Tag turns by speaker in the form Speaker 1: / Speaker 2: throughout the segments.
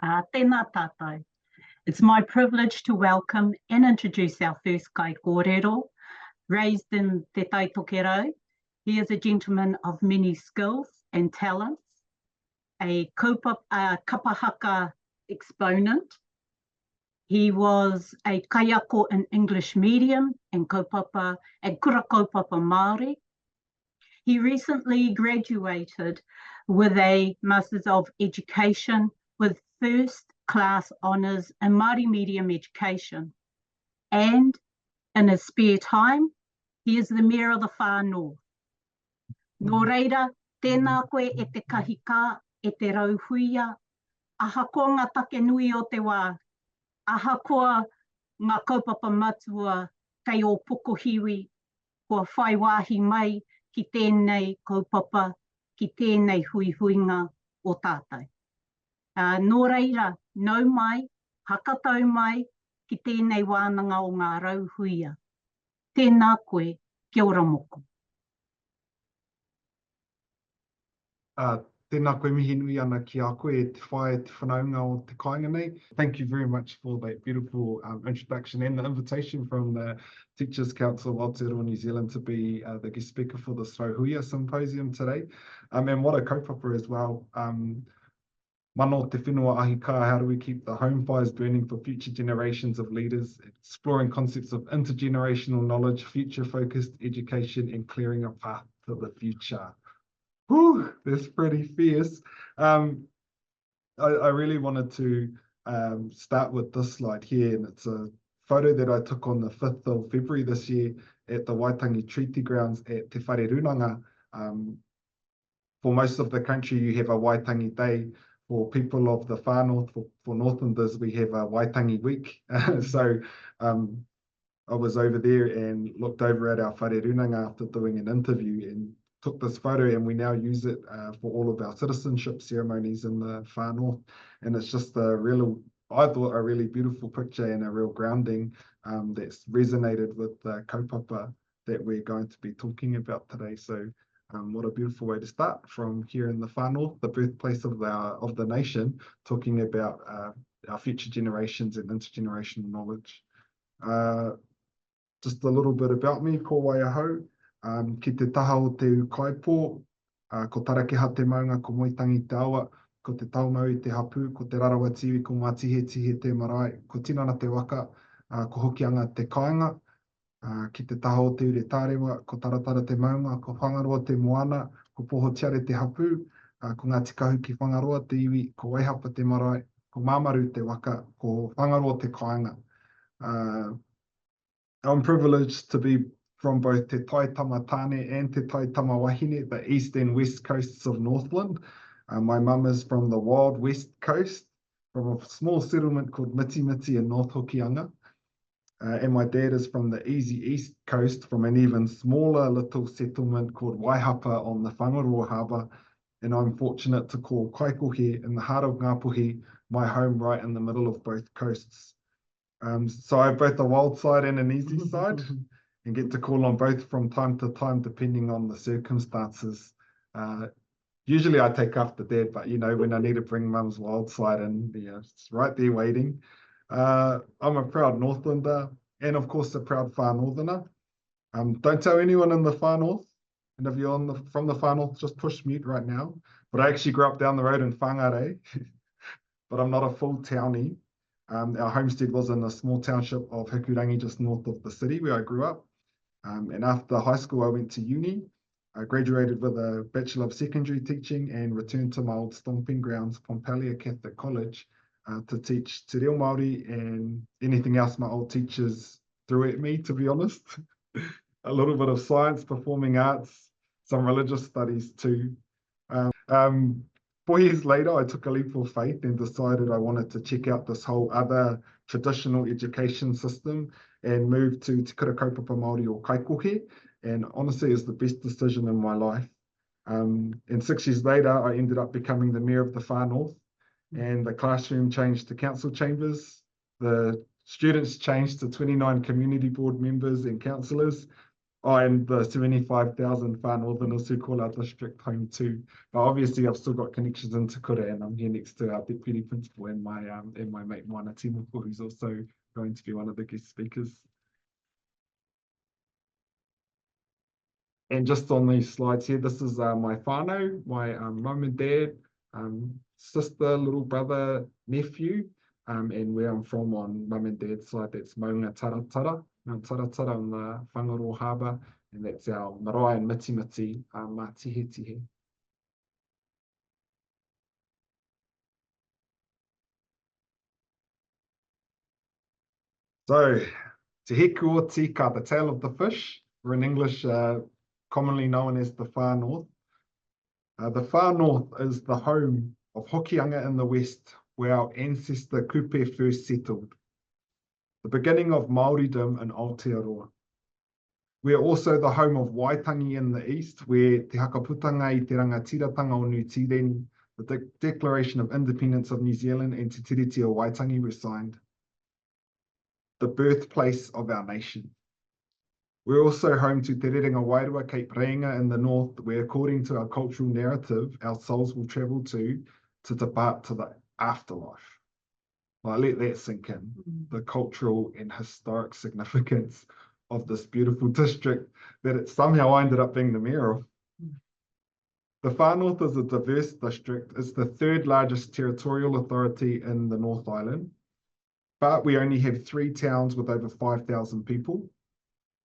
Speaker 1: Tēnā tātou. It's my privilege to welcome and introduce our first kai kōrero, raised in Te Tai Tokerau. He is a gentleman of many skills and talents, a kapahaka exponent. He was a kaiako in English medium and kura kaupapa Māori. He recently graduated with a Masters of Education with first class honours in Māori medium education. And in his spare time, he is the Mayor of the Far North. Nō reira, tēnā koe e te kahika, e te rauhuia, aha ko ngā take nui o te wā, aha koa ngā kaupapa matua kei o pukohiwi, kua whai wāhi mai ki tēnei kaupapa, ki tēnei huihuinga o tātou. Nō reira, nau mai, hakatau mai, ki tēnei wānanga o ngā rauhuia. Tēnā koe, kia ora moko.
Speaker 2: Tēnā koe mihi nui ana ki a koe e te whae te whanaunga o te kāinga nei. Thank you very much for that beautiful introduction and the invitation from the Teachers Council of Aotearoa New Zealand to be the guest speaker for this Rauhuia Symposium today. And what a kaupapa as well. Mano te whenua ahika, how do we keep the home fires burning for future generations of leaders, exploring concepts of intergenerational knowledge, future-focused education, and clearing a path to the future. Whew, that's pretty fierce. I really wanted to start with this slide here, and it's a photo that I took on the 5th of February this year at the Waitangi Treaty Grounds at Te Whare Runanga. For most of the country, you have a Waitangi Day. For people of the Far North, for Northlanders, we have a Waitangi Week. So I was over there and looked over at our Whare Runanga after doing an interview and took this photo, and we now use it for all of our citizenship ceremonies in the Far North. And it's just I thought a really beautiful picture and a real grounding that's resonated with the kaupapa that we're going to be talking about today. So what a beautiful way to start from here in the Far North, the birthplace of the nation, talking about our future generations and intergenerational knowledge. Just a little bit about me, ko waiahau. Ki te taha o te ukaipo, ko tarakeha te maunga ko Moitangi te awa, ko te taumau i te hapu, ko te rarawa tiwi ko ngā tihe te marae, ko tinana te waka, ko hokianga te kāinga, ki te taha o te ure tārewa, ko taratara te maunga, ko whangaroa te moana, ko poho tiare te hapu, ko ngā tikahu ki whangaroa te iwi, ko waihapa te marae, ko mamaru te waka, ko whangaroa te kāinga. I'm privileged to be from both Te Taitama Tāne and Te Taitama Wahine, the east and west coasts of Northland. My mum is from the wild west coast, from a small settlement called Mitimiti in North Hokianga. And my dad is from the easy east coast, from an even smaller little settlement called Waihapa on the Whangaroa Harbour. And I'm fortunate to call Kaikohe in the heart of Ngāpuhi my home, right in the middle of both coasts. So I have both a wild side and an easy side, and get to call on both from time to time, depending on the circumstances. Usually I take after dad, but when I need to bring mum's wild side in, it's right there waiting. I'm a proud Northlander, and of course a proud Far Northerner. Don't tell anyone in the Far North, and if you're from the Far North, just push mute right now. But I actually grew up down the road in Whangarei, but I'm not a full townie. Our homestead was in a small township of Hikurangi, just north of the city where I grew up. And after high school, I went to uni. I graduated with a Bachelor of Secondary Teaching and returned to my old stomping grounds, Pompalia Catholic College, to teach Te Reo Māori and anything else my old teachers threw at me, to be honest. A little bit of science, performing arts, some religious studies too. 4 years later, I took a leap of faith and decided I wanted to check out this whole other traditional education system and moved to Te Kura Kaupapa Māori or Kaikohe. And honestly, it's the best decision in my life. And 6 years later, I ended up becoming the Mayor of the Far North, and the classroom changed to council chambers. The students changed to 29 community board members and councillors. and the 75,000 Far Northerners who call our district home too. But obviously, I've still got connections in Te Kura, and I'm here next to our deputy principal and my mate Moana Timoko, who's also going to be one of the guest speakers. And just on these slides here, this is my whānau, my mum and dad, sister, little brother, nephew, and where I'm from on mum and dad's side, that's Maunga Taratara, Mount Taratara on the Whangaroa Harbour, and that's our marae and mitimiti mātihe. So, Te Heku o Tika, the tail of the fish, or in English, commonly known as the Far North. The Far North is the home of Hokianga in the west, where our ancestor Kupe first settled. The beginning of Māoridom in Aotearoa. We are also the home of Waitangi in the east, where Te Hakaputanga i te rangatiratanga o New Zealand, the Declaration of Independence of New Zealand and Te Tiriti o Waitangi were signed. The birthplace of our nation. We're also home to Te Rerenga Wairua, Cape Reinga in the north, where according to our cultural narrative, our souls will travel to depart to the afterlife. Like, let that sink in, the cultural and historic significance of this beautiful district that it somehow ended up being the mayor of. The Far North is a diverse district. It's the third largest territorial authority in the North Island, but we only have 3 towns with over 5,000 people.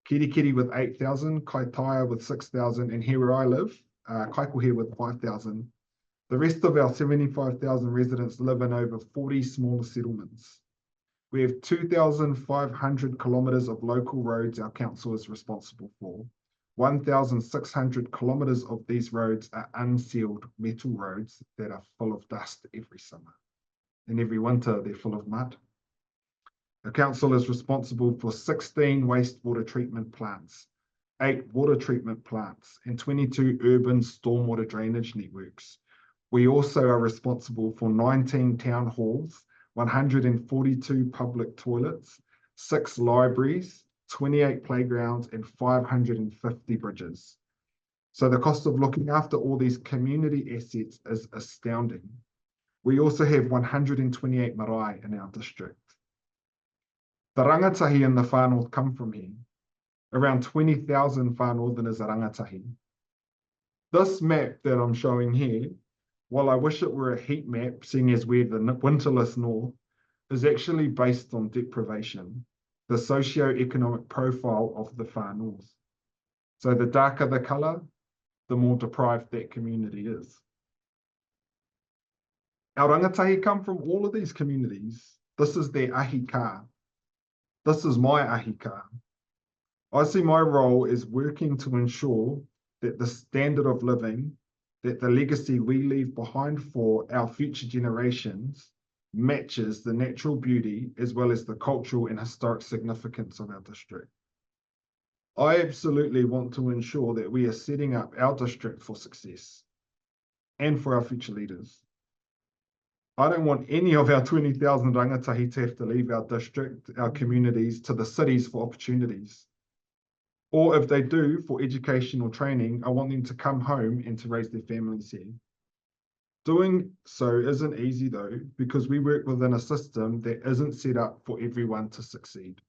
Speaker 2: Kirikiri with 8,000, Kaitaia with 6,000, and here where I live, Kaikohe with 5,000. The rest of our 75,000 residents live in over 40 smaller settlements. We have 2,500 kilometres of local roads our council is responsible for. 1,600 kilometres of these roads are unsealed metal roads that are full of dust every summer. And every winter, they're full of mud. The council is responsible for 16 wastewater treatment plants, 8 water treatment plants, and 22 urban stormwater drainage networks. We also are responsible for 19 town halls, 142 public toilets, 6 libraries, 28 playgrounds, and 550 bridges. So the cost of looking after all these community assets is astounding. We also have 128 marae in our district. The rangatahi in the Far North come from here. Around 20,000 Far Northerners are rangatahi. This map that I'm showing here, while I wish it were a heat map, seeing as we're the winterless north, is actually based on deprivation, the socio-economic profile of the Far North. So the darker the colour, the more deprived that community is. Our rangatahi come from all of these communities. This is their ahika. This is my ahika. I see my role as working to ensure that the standard of living, that the legacy we leave behind for our future generations matches the natural beauty as well as the cultural and historic significance of our district. I absolutely want to ensure that we are setting up our district for success and for our future leaders. I don't want any of our 20,000 rangatahi to have to leave our district, our communities, to the cities for opportunities. Or if they do, for education or training, I want them to come home and to raise their families here. Doing so isn't easy though, because we work within a system that isn't set up for everyone to succeed.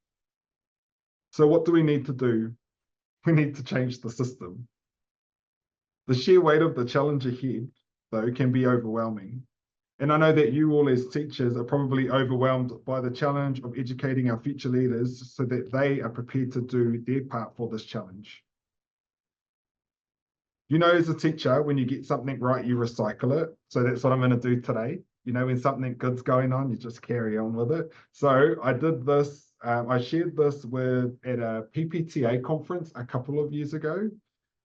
Speaker 2: So what do we need to do? We need to change the system. The sheer weight of the challenge ahead, though, can be overwhelming. And I know that you all as teachers are probably overwhelmed by the challenge of educating our future leaders so that they are prepared to do their part for this challenge. You know, as a teacher, when you get something right, you recycle it. So that's what I'm going to do today. You know, when something good's going on, you just carry on with it. So I did this, I shared this at a PPTA conference a couple of years ago.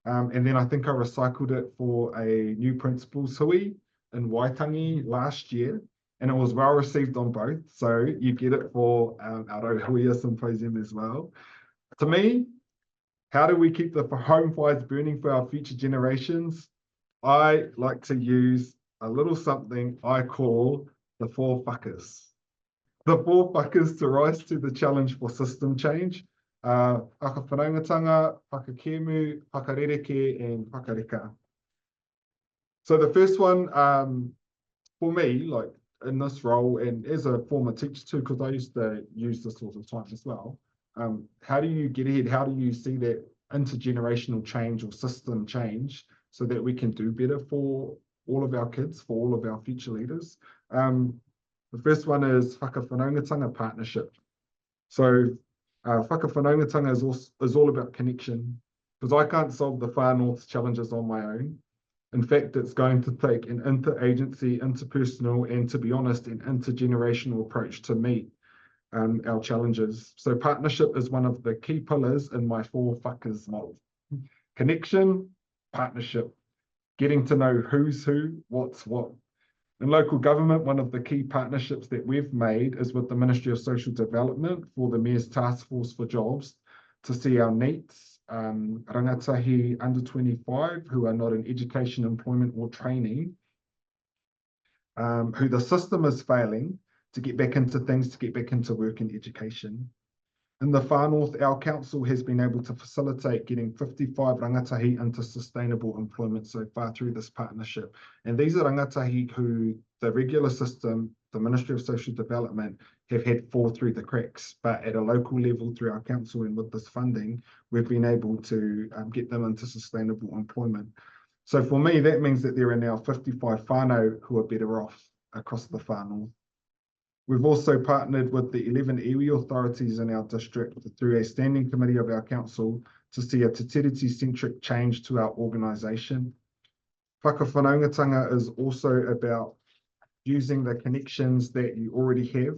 Speaker 2: And then I think I recycled it for a new principal's hui in Waitangi last year, and it was well received on both. So you get it for our Rauhuia Symposium as well. To me, how do we keep the home fires burning for our future generations? I like to use a little something I call the 4 whakas. The 4 whakas to rise to the challenge for system change whakawhanaungatanga, whakakēmu, whakarereke, and whakareka. So the first one, for me, like in this role, and as a former teacher too, because I used to use this all the time as well, how do you get ahead? How do you see that intergenerational change or system change so that we can do better for all of our kids, for all of our future leaders? The first one is whakawhanaungatanga partnership. So whakawhanaungatanga is all about connection, because I can't solve the Far North's challenges on my own. In fact, it's going to take an interagency, interpersonal, and to be honest, an intergenerational approach to meet our challenges. So partnership is one of the key pillars in my 4 whakas model. Connection, partnership, getting to know who's who, what's what. In local government, one of the key partnerships that we've made is with the Ministry of Social Development for the Mayor's Task Force for Jobs to see our needs, rangatahi under 25 who are not in education, employment or training, who the system is failing to get back into things, to get back into work and education. In the Far North, our council has been able to facilitate getting 55 rangatahi into sustainable employment so far through this partnership. And these are rangatahi who the regular system, the Ministry of Social Development, have had fall through the cracks. But at a local level, through our council and with this funding, we've been able to get them into sustainable employment. So for me, that means that there are now 55 whānau who are better off across the Far North. We've also partnered with the 11 iwi authorities in our district through a standing committee of our council to see a Te Tiriti-centric change to our organisation. Whakawhanaungatanga is also about using the connections that you already have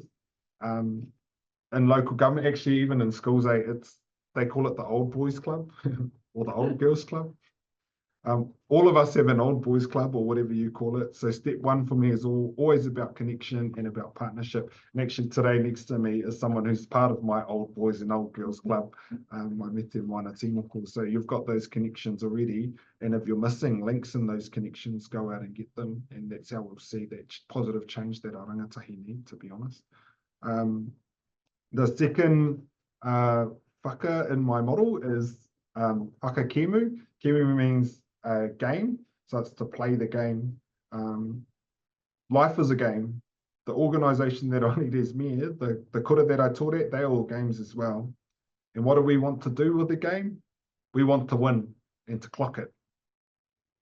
Speaker 2: in local government. Actually, even in schools, they call it the old boys club or the old girls club. All of us have an old boys club or whatever you call it. So step 1 for me is always about connection and about partnership. And actually today next to me is someone who's part of my old boys and old girls club, my Mete Moana Timoko. So you've got those connections already. And if you're missing links in those connections, go out and get them. And that's how we'll see that positive change that our rangatahi need, to be honest. The second whaka in my model is whakakēmu. Kēmu means game, so it's to play the game. Life is a game. The organisation that I lead as mayor, the kura that I taught at, they're all games as well. And what do we want to do with the game? We want to win and to clock it.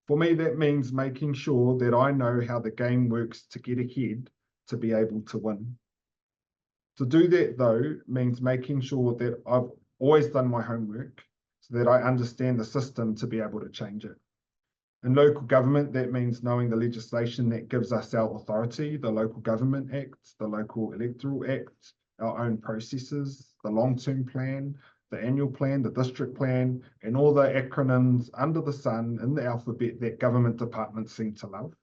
Speaker 2: For me, that means making sure that I know how the game works to get ahead to be able to win. To do that, though, means making sure that I've always done my homework so that I understand the system to be able to change it. In local government, that means knowing the legislation that gives us our authority, the Local Government Act, the Local Electoral Act, our own processes, the long-term plan, the annual plan, the district plan, and all the acronyms under the sun in the alphabet that government departments seem to love.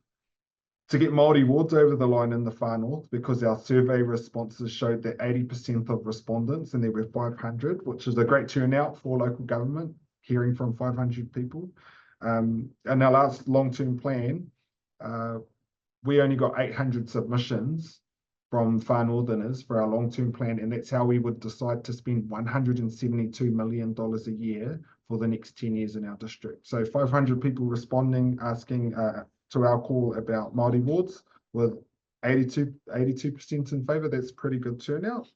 Speaker 2: To get Māori wards over the line in the Far North, because our survey responses showed that 80% of respondents, and there were 500, which is a great turnout for local government, hearing from 500 people. And our last long-term plan, we only got 800 submissions from Far Northerners for our long-term plan, and that's how we would decide to spend $172 million a year for the next 10 years in our district. So 500 people responding, asking to our call about Māori wards, with 82% in favour. That's pretty good turnout.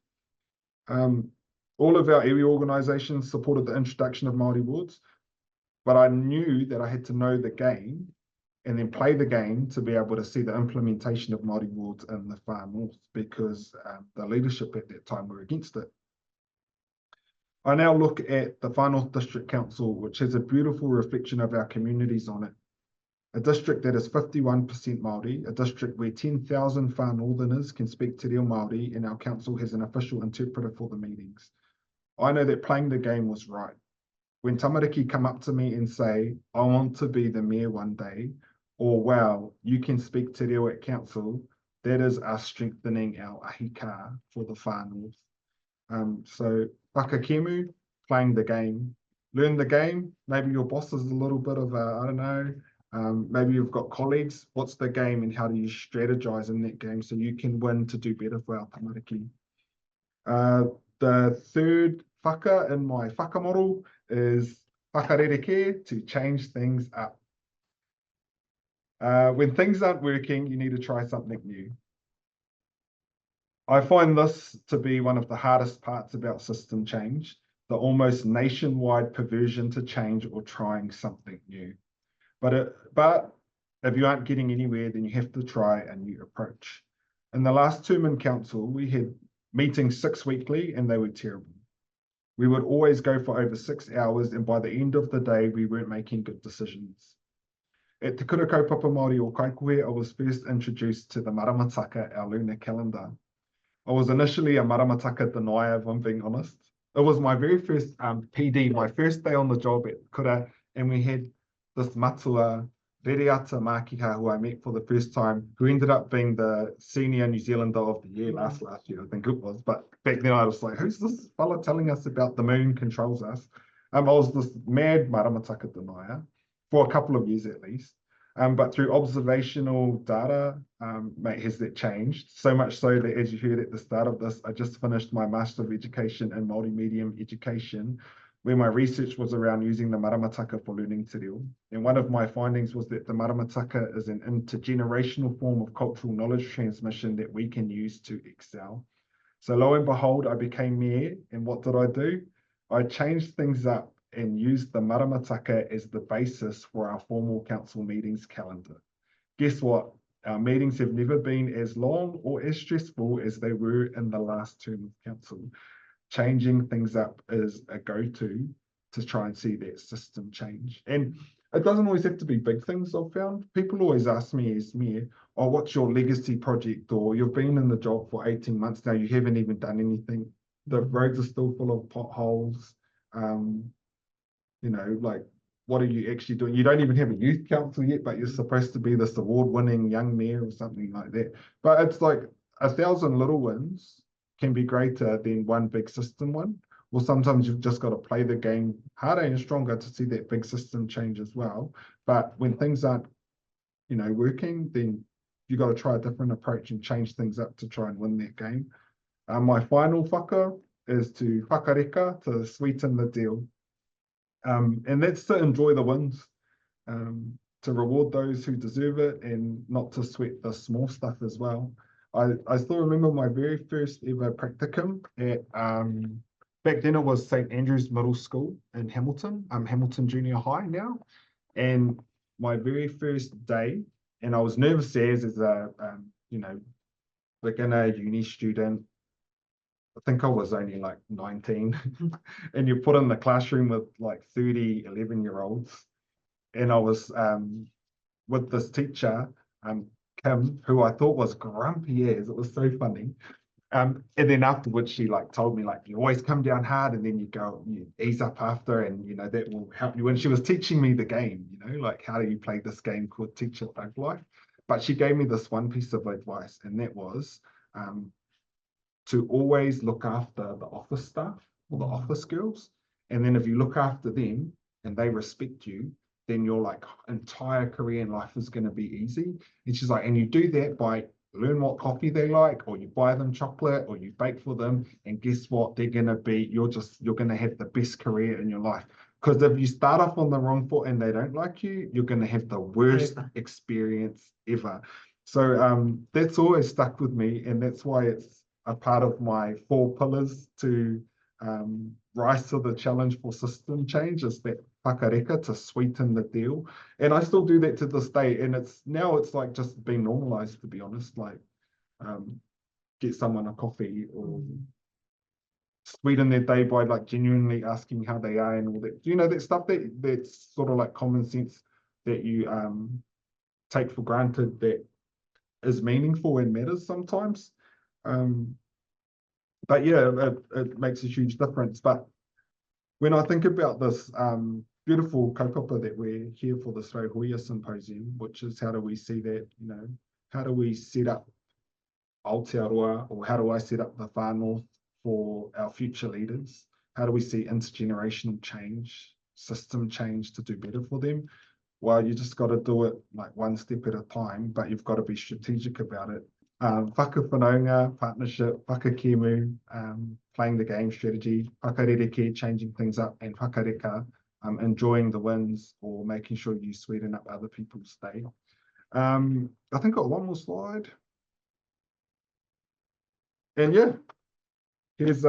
Speaker 2: All of our iwi organisations supported the introduction of Māori wards, but I knew that I had to know the game and then play the game to be able to see the implementation of Māori wards in the Far North, because the leadership at that time were against it. I now look at the Far North District Council, which has a beautiful reflection of our communities on it. A district that is 51% Māori, a district where 10,000 Far Northerners can speak te reo Māori, and our council has an official interpreter for the meetings. I know that playing the game was right. When tamariki come up to me and say, I want to be the mayor one day, or wow, you can speak te reo at council, that is us strengthening our ahika for the Far North. So whakakēmu, playing the game. Learn the game. Maybe your boss is a little bit of a, I don't know, maybe you've got colleagues. What's the game and how do you strategize in that game so you can win to do better for our tamariki? The third whaka in my whakamodel is whakarereke, to change things up. When things aren't working, you need to try something new. I find this to be one of the hardest parts about system change, the almost nationwide perversion to change or trying something new. But if you aren't getting anywhere, then you have to try a new approach. In the last term in council, we had meetings 6 weekly and they were terrible. We would always go for over 6 hours, and by the end of the day, we weren't making good decisions. At Te Kura Kaupapa Māori o Kaikohe, I was first introduced to the Maramataka, our lunar calendar. I was initially a Maramataka denier, if I'm being honest. It was my very first PD, my first day on the job at Kura, and we had this matua, Rereata Mākiha, who I met for the first time, who ended up being the senior New Zealander of the year last year, I think it was. But back then I was like, who's this fella telling us about the moon controls us? I was this mad Maramataka denier for a couple of years at least. But through observational data, has that changed? So much so that, as you heard at the start of this, I just finished my Master of Education in Multimedia Education, where my research was around using the Maramataka for learning te reo. And one of my findings was that the Maramataka is an intergenerational form of cultural knowledge transmission that we can use to excel. So lo and behold, I became mayor, and what did I do? I changed things up and used the Maramataka as the basis for our formal council meetings calendar. Guess what? Our meetings have never been as long or as stressful as they were in the last term of council. Changing things up is a go-to to try and see that system change. And it doesn't always have to be big things, I've found. People always ask me as mayor, oh, what's your legacy project? Or you've been in the job for 18 months now, you haven't even done anything. The roads are still full of potholes. You know, like, what are you actually doing? You don't even have a youth council yet, but you're supposed to be this award-winning young mayor or something like that. But it's like 1,000 little wins can be greater than one big system one. Or sometimes you've just got to play the game harder and stronger to see that big system change as well. But when things aren't, you know, working, then you've got to try a different approach and change things up to try and win that game. My final whaka is to whakareka, to sweeten the deal. And that's to enjoy the wins, to reward those who deserve it and not to sweat the small stuff as well. I still remember my very first ever practicum at, back then it was St. Andrew's Middle School in Hamilton, Hamilton Junior High now. And my very first day, and I was nervous as a, you know, beginner uni student. I think I was only like 19 and you're put in the classroom with like 30, 11-year-olds. And I was with this teacher, Kim, who I thought was grumpy as, it was so funny. And then afterwards, she like told me, like, you always come down hard and then you ease up after, and you know, that will help you. And she was teaching me the game, you know, like, how do you play this game called Teacher Thug Life? But she gave me this one piece of advice, and that was, to always look after the office staff or the office girls. And then if you look after them and they respect you, then your like entire career in life is going to be easy. And she's like, and you do that by learn what coffee they like, or you buy them chocolate, or you bake for them. And guess what? They're going to be, you're going to have the best career in your life. Because if you start off on the wrong foot and they don't like you, you're going to have the worst experience ever. So that's always stuck with me. And that's why it's a part of my 4 pillars to rise to the challenge for system change, is that whakareka, to sweeten the deal. And I still do that to this day. And it's like just being normalized, to be honest, like get someone a coffee or sweeten their day by like genuinely asking how they are and all that. You know, that stuff that's sort of like common sense that you take for granted, that is meaningful and matters sometimes. But yeah, it makes a huge difference. But when I think about this beautiful kaupapa that we're here for, this Rauhuia Symposium, which is how do we see that, you know, how do we set up Aotearoa, or how do I set up the whānau for our future leaders? How do we see intergenerational change, system change to do better for them? Well, you just got to do it like one step at a time, but you've got to be strategic about it. whakawhanaunga, partnership, whakakemu, playing the game strategy, whakarereke, changing things up, and whakareka, enjoying the wins or making sure you sweeten up other people's day. I think I've got one more slide. And yeah, here's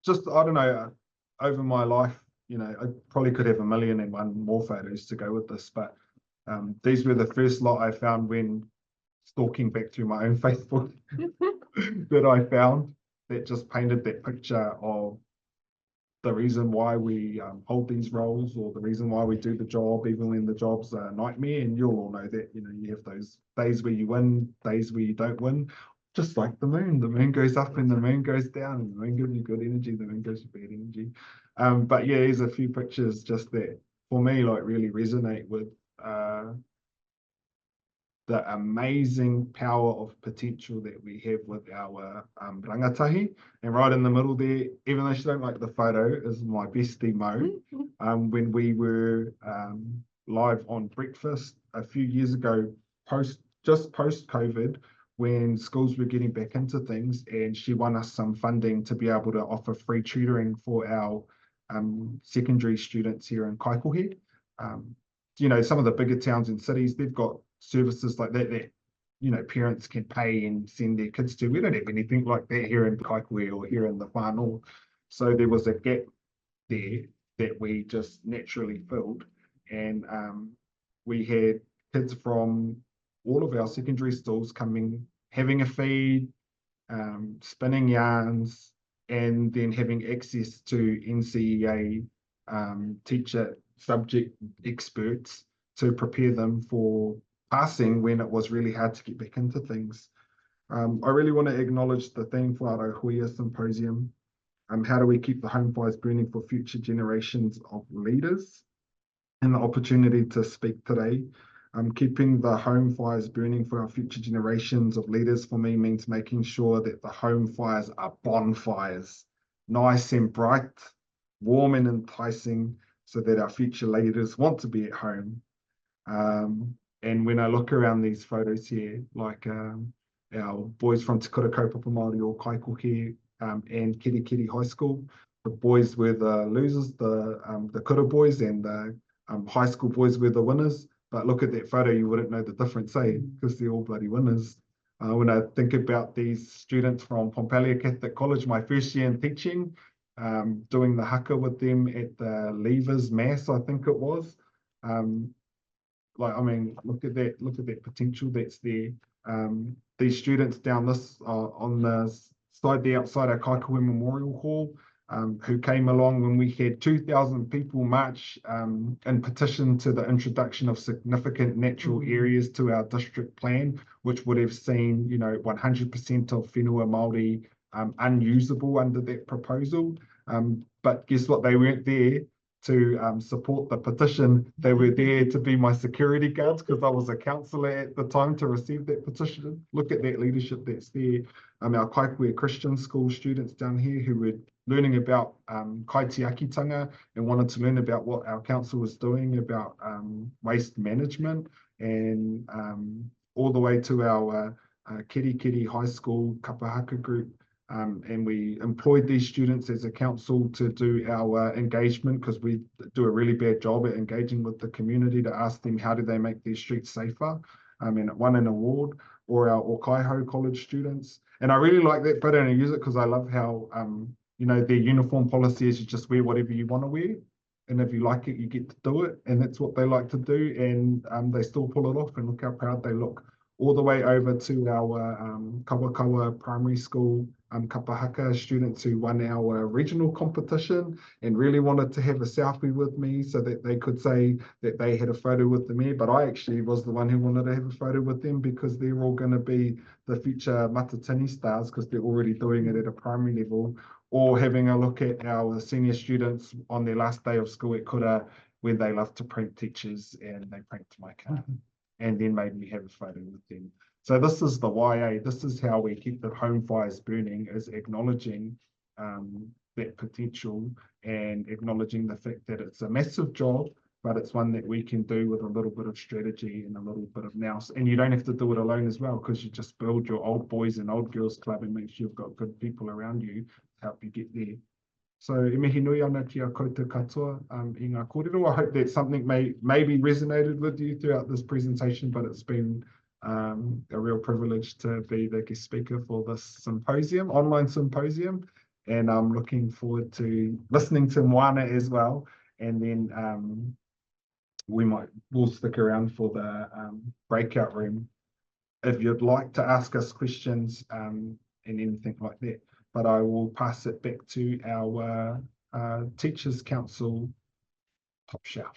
Speaker 2: just, I don't know, over my life, you know, I probably could have 1,000,001 more photos to go with this, but these were the first lot I found when stalking back through my own Facebook that I found that just painted that picture of the reason why we hold these roles, or the reason why we do the job, even when the job's a nightmare. And you'll all know that, you know, you have those days where you win, days where you don't win. Just like the moon goes up and the moon goes down, and the moon gives you good energy, the moon gives you bad energy. But yeah, here's a few pictures just that for me like really resonate with the amazing power of potential that we have with our rangatahi. And right in the middle there, even though she don't like the photo, is my bestie Mo. When we were live on Breakfast a few years ago, just post-COVID, when schools were getting back into things, and she won us some funding to be able to offer free tutoring for our secondary students here in Kaikohe. You know, some of the bigger towns and cities, they've got services like that, you know, parents can pay and send their kids to. We don't have anything like that here in Kaikohe or here in the far north. So there was a gap there that we just naturally filled. And we had kids from all of our secondary schools coming, having a feed, spinning yarns, and then having access to NCEA teacher subject experts to prepare them for passing when it was really hard to get back into things. I really want to acknowledge the theme for our Huia Symposium. How do we keep the home fires burning for future generations of leaders? And the opportunity to speak today. Keeping the home fires burning for our future generations of leaders for me means making sure that the home fires are bonfires, nice and bright, warm and enticing, so that our future leaders want to be at home. And when I look around these photos here, like our boys from Te Kura Kaupapa Māori o Kaikohe and Kirikiri High School, the boys were the losers, the Kura boys, and the high school boys were the winners. But look at that photo, you wouldn't know the difference, eh? Because they're all bloody winners. When I think about these students from Pompalia Catholic College, my first year in teaching, doing the haka with them at the Leavers Mass, I think it was. Like, I mean, look at that potential that's there. These students down this on the side there outside our Kaikohe Memorial Hall, who came along when we had 2,000 people march in petition to the introduction of significant natural areas to our district plan, which would have seen, you know, 100% of whenua Māori unusable under that proposal. But guess what? They weren't there to support the petition. They were there to be my security guards because I was a counsellor at the time to receive that petition. Look at that leadership that's there. Our Kaikohe Christian School students down here who were learning about kaitiakitanga and wanted to learn about what our council was doing about waste management, and all the way to our Kirikiri High School Kapahaka group. And we employed these students as a council to do our engagement, because we do a really bad job at engaging with the community, to ask them how do they make these streets safer, and it won an award. Or our Okaiho College students. And I really like that photo, and I use it because I love how you know, their uniform policy is you just wear whatever you want to wear, and if you like it, you get to do it, and that's what they like to do, and they still pull it off, and look how proud they look. All the way over to our Kawakawa Primary School Kapahaka students who won our regional competition and really wanted to have a selfie with me so that they could say that they had a photo with the mayor. But I actually was the one who wanted to have a photo with them, because they're all going to be the future Matatini stars, because they're already doing it at a primary level. Or having a look at our senior students on their last day of school at Kura, where they love to prank teachers, and they pranked my car and then made me have a photo with them. So this is the YA. This is how we keep the home fires burning, is acknowledging that potential and acknowledging the fact that it's a massive job, but it's one that we can do with a little bit of strategy and a little bit of nous. And you don't have to do it alone as well, because you just build your old boys and old girls club and make sure you've got good people around you to help you get there. So e mihi nui ana ki a koutou katoa i ngā kōrero. I hope that something maybe resonated with you throughout this presentation, but it's been a real privilege to be the guest speaker for this symposium, online symposium. And I'm looking forward to listening to Moana as well. And then we'll stick around for the breakout room if you'd like to ask us questions and anything like that. But I will pass it back to our Teachers Council top shelf.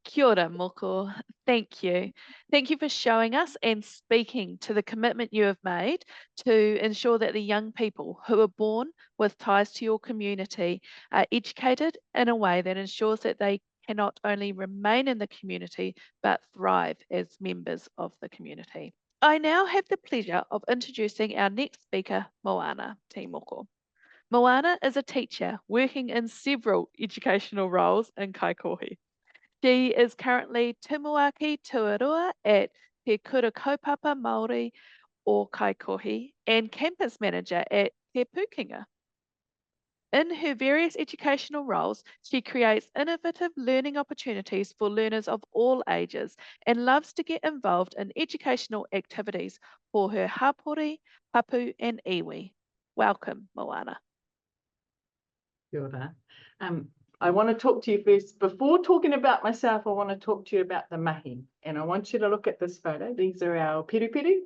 Speaker 3: Kia ora, Moko. Thank you. Thank you for showing us and speaking to the commitment you have made to ensure that the young people who are born with ties to your community are educated in a way that ensures that they can not only remain in the community, but thrive as members of the community. I now have the pleasure of introducing our next speaker, Moana Te Moko. Moana is a teacher working in several educational roles in Kaikohe. She is currently Tumuaki Tuarua at Te Kura Kaupapa Māori o Kaikohe and campus manager at Te Pukenga. In her various educational roles, she creates innovative learning opportunities for learners of all ages and loves to get involved in educational activities for her hapori, hapu and iwi. Welcome, Moana.
Speaker 4: Kia ora. I want to talk to you first. Before talking about myself, I want to talk to you about the mahi. And I want you to look at this photo. These are our pirupiru.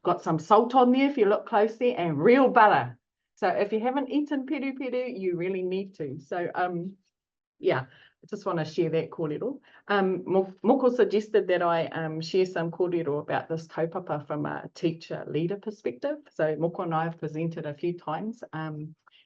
Speaker 4: Got some salt on there if you look closely, and real butter. So if you haven't eaten pirupiru, you really need to. So yeah, I just want to share that kōrero. Moko suggested that I share some kōrero about this kaupapa from a teacher leader perspective. So Moko and I have presented a few times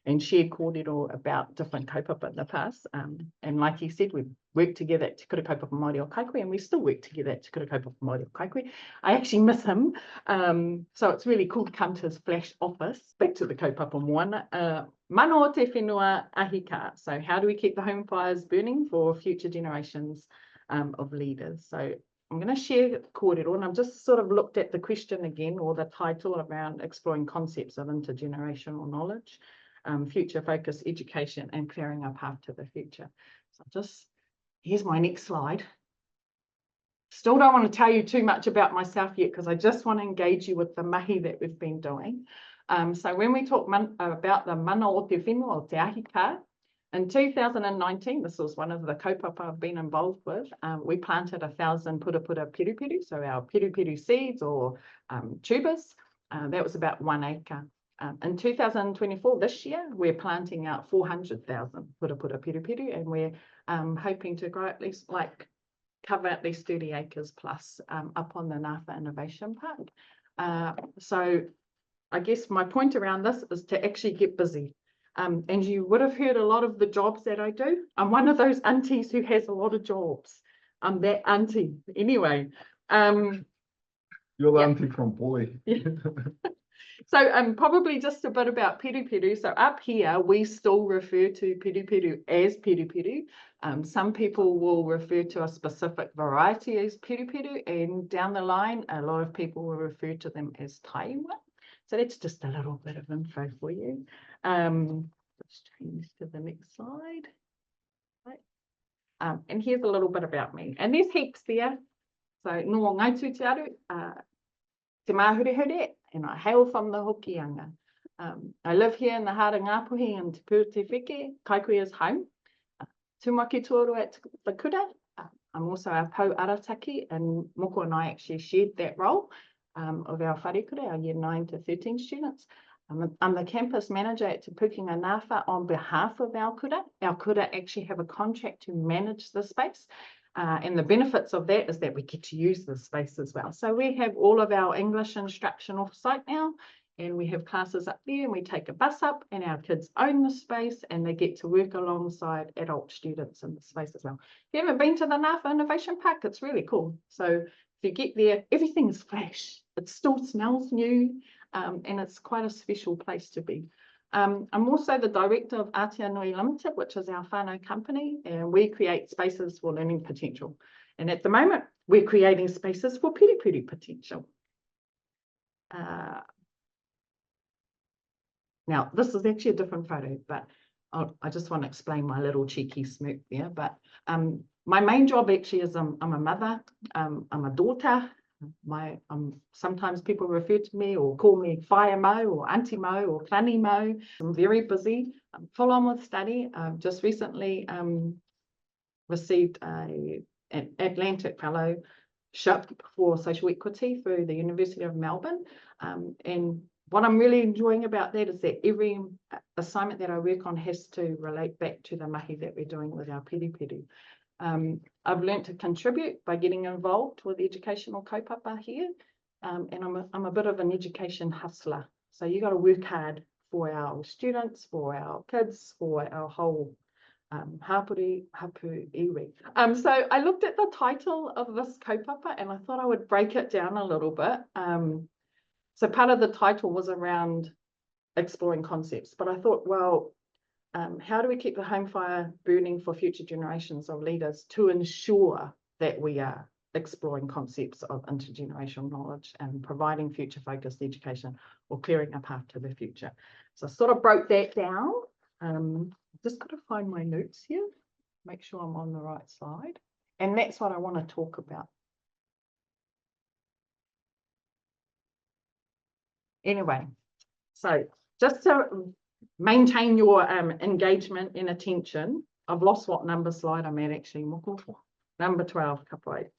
Speaker 4: and shared kōrero about different kaupapa in the past. And like he said, we've worked together at Te Kura Kaupapa Māori o Kaikohe, and we still work together at Te Kura Kaupapa Māori o Kaikohe. I actually miss him. So it's really cool to come to his flash office. Back to the kaupapa Moana. Mana o te whenua ahika. So how do we keep the home fires burning for future generations of leaders? So I'm going to share kōrero, and I've just sort of looked at the question again, or the title around exploring concepts of intergenerational knowledge. Future focused education and clearing a path to the future. So here's my next slide. Still don't want to tell you too much about myself yet, because I just want to engage you with the mahi that we've been doing. So when we talk about the mana o te whenua o te ahika, in 2019, this was one of the kaupapa I've been involved with, we planted 1,000 purapura pirupiru, so our pirupiru seeds or tubers. That was about 1 acre. In 2024, this year, we're planting out 400,000 purapura pirupiru, and we're hoping to grow at least, cover at least 30 acres plus up on the Ngāwha Innovation Park. So I guess my point around this is to actually get busy. And you would have heard a lot of the jobs that I do. I'm one of those aunties who has a lot of jobs. I'm that auntie. Anyway.
Speaker 2: You're the auntie from Boy.
Speaker 4: Yeah. So probably just a bit about pirupiru. So up here, we still refer to pirupiru as pirupiru. Some people will refer to a specific variety as pirupiru, and down the line, a lot of people will refer to them as taiwa. So that's just a little bit of info for you. Let's change to the next slide. Right. And here's a little bit about me. And there's heaps there. So no ngaitu te aru, te mahurihure, and I hail from the Hokianga. I live here in the heart of Ngāpuhi and Te Pū Te Whike. Kaikohe is home. Tumuaki Tuarua at the Kura. I'm also our Pou Arataki, and Moko and I actually shared that role of our wharekura, our year 9 to 13 students. I'm the campus manager at Te Pukenga Ngāwha on behalf of our kura. Our kura actually have a contract to manage the space. And the benefits of that is that we get to use the space as well. So we have all of our English instruction off site now, and we have classes up there, and we take a bus up, and our kids own the space, and they get to work alongside adult students in the space as well. If you haven't been to the Ngāwha Innovation Park, it's really cool. So if you get there, everything is fresh. It still smells new, and it's quite a special place to be. I'm also the director of Aotearoa Limited, which is our whānau company, and we create spaces for learning potential. And at the moment, we're creating spaces for piripiri potential. Now, this is actually a different photo, but I just want to explain my little cheeky smirk there. But my main job actually is I'm a mother, I'm a daughter. Sometimes people refer to me or call me Whaia Mo or Auntie Mo or Klani Mo. I'm very busy. I'm full on with study. I've just recently received an Atlantic Fellowship for Social Equity through the University of Melbourne. And what I'm really enjoying about that is that every assignment that I work on has to relate back to the mahi that we're doing with our piripiri. I've learned to contribute by getting involved with educational kaupapa here, and I'm a bit of an education hustler. So you got to work hard for our students, for our kids, for our whole hapuri hapu iwi. So I looked at the title of this kaupapa and I thought I would break it down a little bit. So part of the title was around exploring concepts, but I thought, well, how do we keep the home fire burning for future generations of leaders to ensure that we are exploring concepts of intergenerational knowledge and providing future focused education or clearing a path to the future? So I sort of broke that down. Just got to find my notes here, make sure I'm on the right slide. And that's what I want to talk about. Anyway, so just to maintain your engagement and attention, I've lost what number slide I'm at actually, Moko. Number 12, kapai.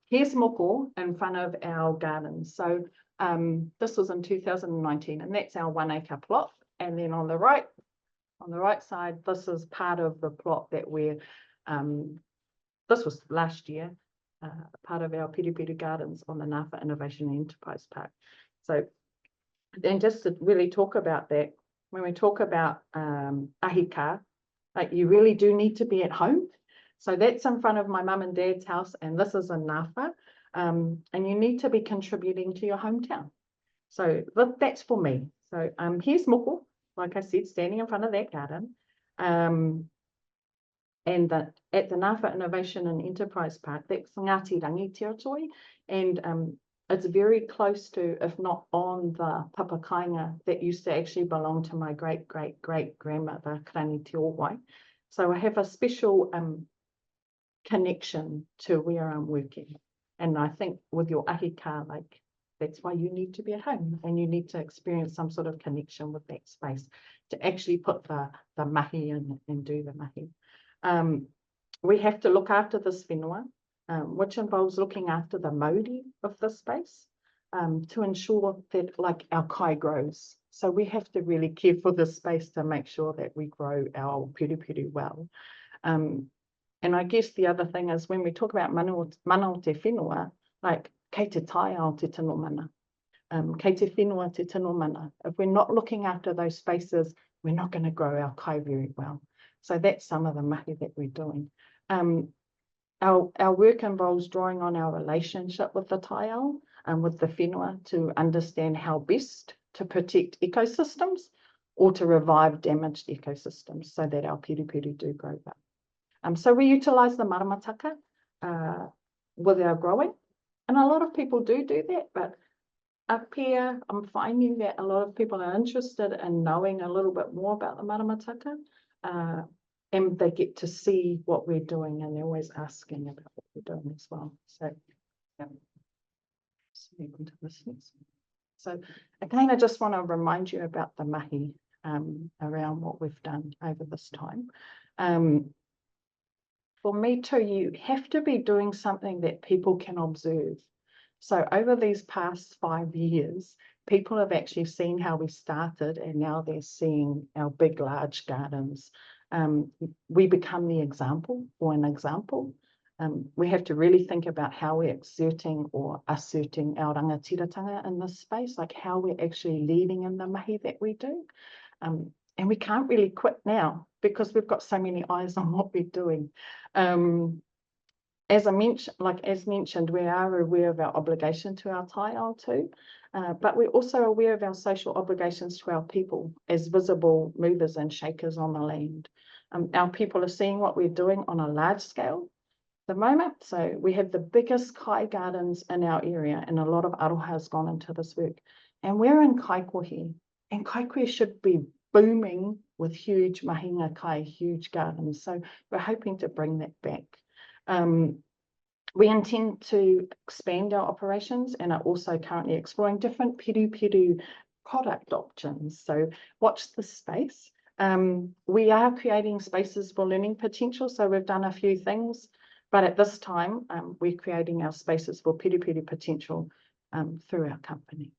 Speaker 4: Here's Moko in front of our gardens. So this was in 2019, and that's our 1 acre plot. And then on the right side, this is part of the plot that we're, this was last year, part of our piripiri gardens on the Ngāwha Innovation and Enterprise Park. So then just to really talk about that, when we talk about ahika, like you really do need to be at home. So that's in front of my mum and dad's house, and this is in Ngāwha, and you need to be contributing to your hometown. So that's for me. So here's Moko, like I said, standing in front of that garden. And at the Ngāwha Innovation and Enterprise Park, that's Ngāti Rangi territory, and it's very close to, if not on, the papakainga that used to actually belong to my great-great-great-grandmother, Krani Te Owai. So I have a special connection to where I'm working. And I think with your ahika, like, that's why you need to be at home and you need to experience some sort of connection with that space to actually put the mahi in and do the mahi. We have to look after this whenua, which involves looking after the mauri of the space to ensure that, like, our kai grows. So we have to really care for this space to make sure that we grow our piripiri well. And I guess the other thing is when we talk about mana o te whenua, like, kei te tai ao te tino mana, kei te whenua te tino mana. If we're not looking after those spaces, we're not going to grow our kai very well. So that's some of the mahi that we're doing. Our work involves drawing on our relationship with the taiao and with the whenua to understand how best to protect ecosystems or to revive damaged ecosystems so that our piripiri do grow well. So we utilise the maramataka with our growing, and a lot of people do that, but up here I'm finding that a lot of people are interested in knowing a little bit more about the maramataka, and they get to see what we're doing and they're always asking about what we're doing as well. So So again, I just want to remind you about the mahi around what we've done over this time. For me too, you have to be doing something that people can observe. So over these past 5 years, people have actually seen how we started and now they're seeing our big, large gardens. We become the example or an example. We have to really think about how we're exerting or asserting our rangatiratanga in this space, like how we're actually leading in the mahi that we do. And we can't really quit now because we've got so many eyes on what we're doing. as mentioned, we are aware of our obligation to our taiao too, but we're also aware of our social obligations to our people as visible movers and shakers on the land. Our people are seeing what we're doing on a large scale at the moment. So we have the biggest kai gardens in our area, and a lot of aroha has gone into this work. And we're in Kaikohe, and Kaikohe should be booming with huge mahinga kai, huge gardens. So we're hoping to bring that back. We intend to expand our operations and are also currently exploring different piru product options. So watch this space. We are creating spaces for learning potential. So we've done a few things, but at this time, we're creating our spaces for piru potential through our company.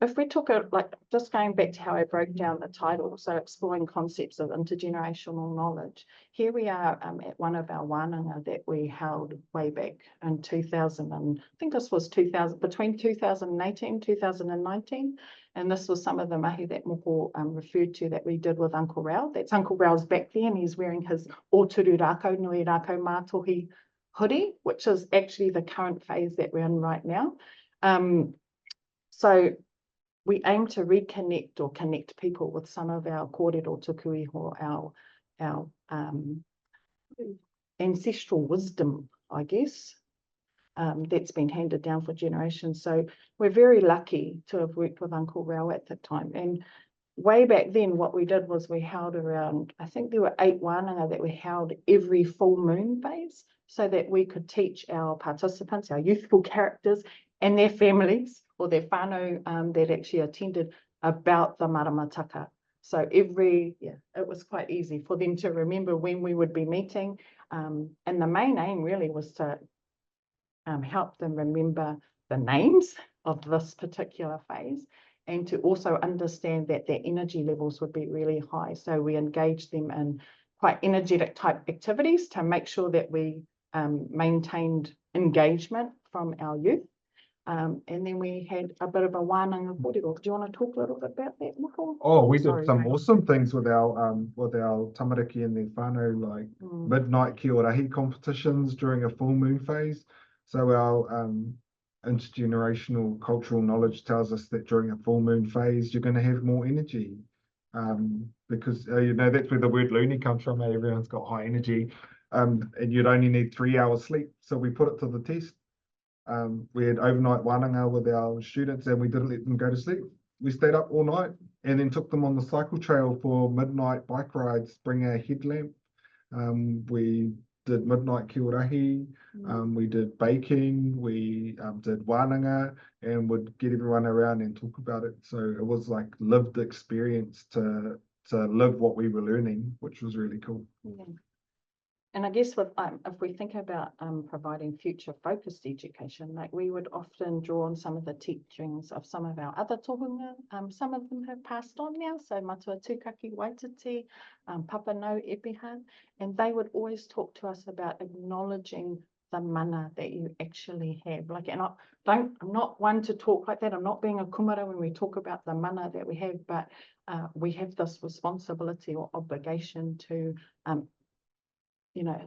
Speaker 4: If we took a, like, just going back to how I broke down the title, so exploring concepts of intergenerational knowledge, here we are at one of our wānanga that we held way back in 2000, and I think this was between 2018, 2019, and this was some of the mahi that Moko referred to that we did with Uncle Rao. That's Uncle Rao's back there, and he's wearing his Oturu Rako Nui Rako Mātohi hoodie, which is actually the current phase that we're in right now. So we aim to reconnect or connect people with some of our kōrero tuku iho, our ancestral wisdom, I guess, that's been handed down for generations. So we're very lucky to have worked with Uncle Rao at that time. And way back then, what we did was we held around, I think there were 8 wānanga that we held every full moon phase, so that we could teach our participants, our youthful characters, and their families or their whānau that actually attended about the maramataka. So it was quite easy for them to remember when we would be meeting. And the main aim really was to help them remember the names of this particular phase, and to also understand that their energy levels would be really high. So we engaged them in quite energetic type activities to make sure that we maintained engagement from our youth. And then we had a bit of a wānanga kōrero. Do you want to talk a little bit about that, Moko?
Speaker 2: Oh, we did
Speaker 4: Sorry,
Speaker 2: some
Speaker 4: Ray.
Speaker 2: awesome things with our tamariki and their whānau, like midnight ki ora hi competitions during a full moon phase. So our intergenerational cultural knowledge tells us that during a full moon phase, you're going to have more energy. Because you know, that's where the word loony comes from. Everyone's got high energy, and you'd only need 3 hours sleep. So we put it to the test. We had overnight wānanga with our students, and we didn't let them go to sleep. We stayed up all night and then took them on the cycle trail for midnight bike rides, bring a headlamp. We did midnight ki ora-hi, we did baking, we did wānanga, and would get everyone around and talk about it. So it was like lived experience to live what we were learning, which was really cool.
Speaker 4: Yeah. And I guess with, if we think about providing future focused education, like we would often draw on some of the teachings of some of our other tohunga. Some of them have passed on now, so Matua Tūkaki Waititi, Papa No Epihan, and they would always talk to us about acknowledging the mana that you actually have. Like, and I'm not one to talk like that. I'm not being a kumara when we talk about the mana that we have, but we have this responsibility or obligation to you know,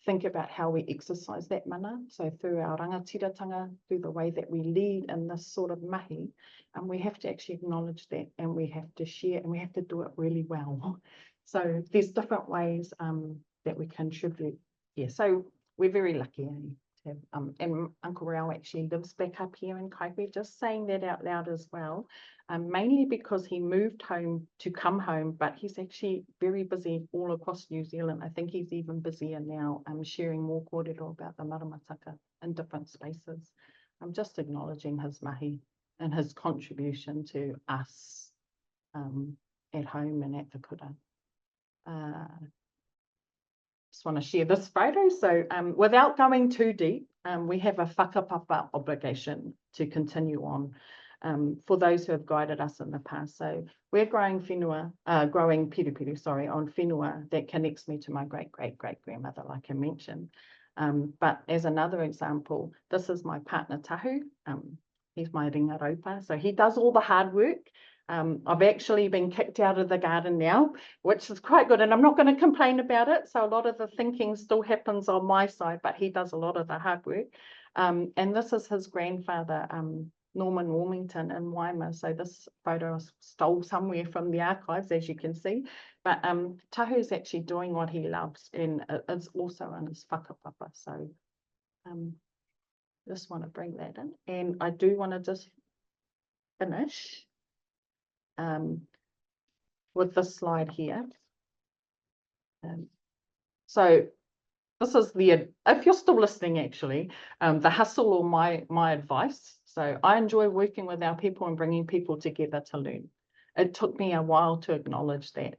Speaker 4: think about how we exercise that mana. So through our rangatiratanga, through the way that we lead in this sort of mahi, and we have to actually acknowledge that, and we have to share, and we have to do it really well. So there's different ways that we contribute. Yeah, so we're very lucky to have, and Uncle Rao actually lives back up here in Kaikohe, just saying that out loud as well. Mainly because he moved home to come home, but he's actually very busy all across New Zealand. I think he's even busier now sharing more kōrero about the maramataka in different spaces. I'm just acknowledging his mahi and his contribution to us at home and at the kura. Just want to share this photo. So without going too deep, we have a whakapapa obligation to continue on. For those who have guided us in the past. So we're growing whenua, growing piru, sorry, on whenua that connects me to my great-great-great-grandmother, like I mentioned. But as another example, this is my partner Tahu. He's my ringa raupa. So he does all the hard work. I've actually been kicked out of the garden now, which is quite good, and I'm not going to complain about it. So a lot of the thinking still happens on my side, but he does a lot of the hard work. And this is his grandfather, Norman Warmington in Waima. So this photo I stole somewhere from the archives, as you can see. But Tahu's actually doing what he loves, and it's also in his whakapapa. So just want to bring that in. And I do want to just finish with this slide here. So this is if you're still listening, actually, the hustle or my advice. So I enjoy working with our people and bringing people together to learn. It took me a while to acknowledge that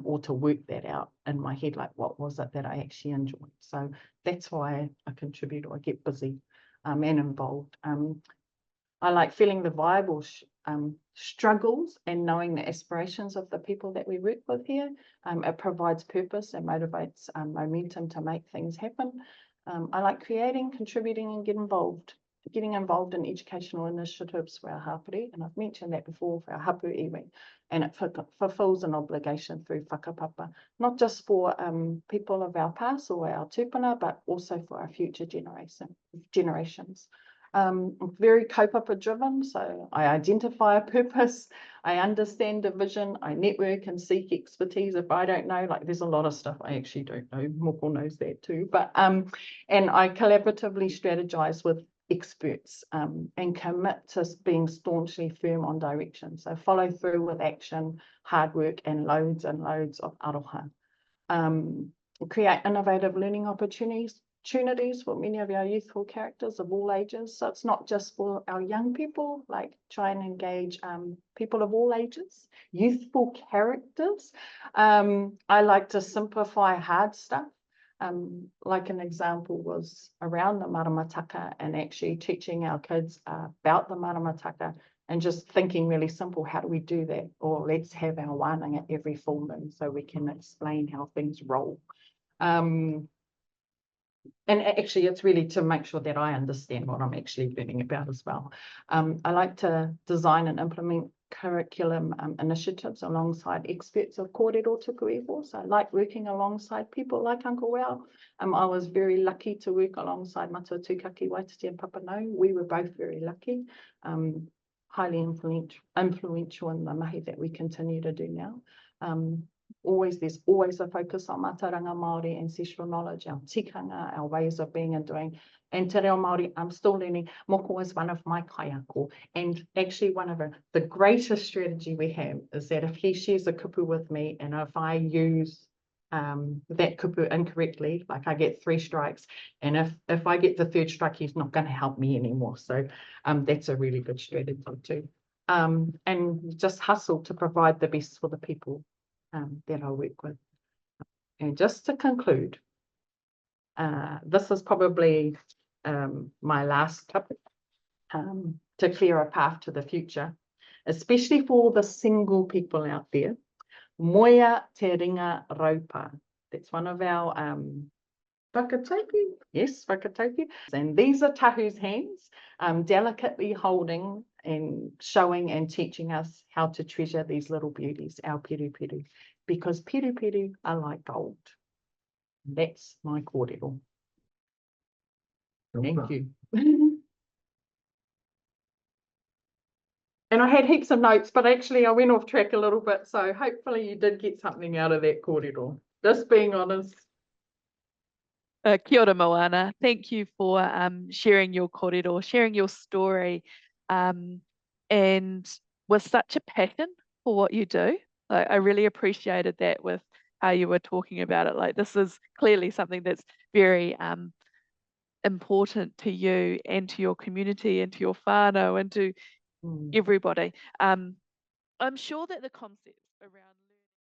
Speaker 4: or to work that out in my head, like what was it that I actually enjoyed. So that's why I contribute or I get busy and involved. I like feeling the vibe or struggles and knowing the aspirations of the people that we work with here. It provides purpose and motivates momentum to make things happen. I like creating, contributing, and getting involved in educational initiatives for our hapere, and I've mentioned that before, for our hapu iwi, and it fulfills an obligation through whakapapa, not just for people of our past or our tūpuna, but also for our future generations. I'm very kaupapa driven, so I identify a purpose, I understand a vision, I network and seek expertise. If I don't know, like there's a lot of stuff I actually don't know, Moko knows that too, but and I collaboratively strategize with experts and commit to being staunchly firm on direction. So follow through with action, hard work, and loads of aroha. Create innovative learning opportunities for many of our youthful characters of all ages. So it's not just for our young people, like try and engage people of all ages, youthful characters. I like to simplify hard stuff. Like an example was around the maramataka and actually teaching our kids about the maramataka and just thinking really simple, how do we do that? Or let's have our wānanga every full moon so we can explain how things roll. And actually, it's really to make sure that I understand what I'm actually learning about as well. I like to design and implement curriculum initiatives alongside experts of kōrero tuku iho. So I like working alongside people like Uncle Wau. I was very lucky to work alongside Matua Tūkaki Waititi and Papanau. We were both very lucky, highly influential in the mahi that we continue to do now. There's always a focus on mātauranga Māori, ancestral knowledge, our tikanga, our ways of being and doing. And te reo Māori, I'm still learning. Moko is one of my kaiako. And actually one of the greatest strategy we have is that if he shares a kupu with me and if I use that kupu incorrectly, like I get 3 strikes, and if I get the 3rd strike, he's not going to help me anymore. So that's a really good strategy too. And just hustle to provide the best for the people that I work with. And just to conclude, this is probably my last topic to clear a path to the future, especially for the single people out there. Moia te ringa raupa. That's one of our whakataupu. Yes, whakataupu. And these are Tahu's hands, delicately holding and showing and teaching us how to treasure these little beauties, our piru-piru, because piru-piru are like gold. That's my kōrero. Thank you. And I had heaps of notes, but actually I went off track a little bit, so hopefully you did get something out of that kōrero. Just being honest.
Speaker 3: Kia ora, Moana. Thank you for sharing your kōrero, sharing your story, and with such a passion for what you do. Like, I really appreciated that with how you were talking about it. Like, this is clearly something that's very important to you and to your community and to your whānau and to everybody. I'm sure that the concepts around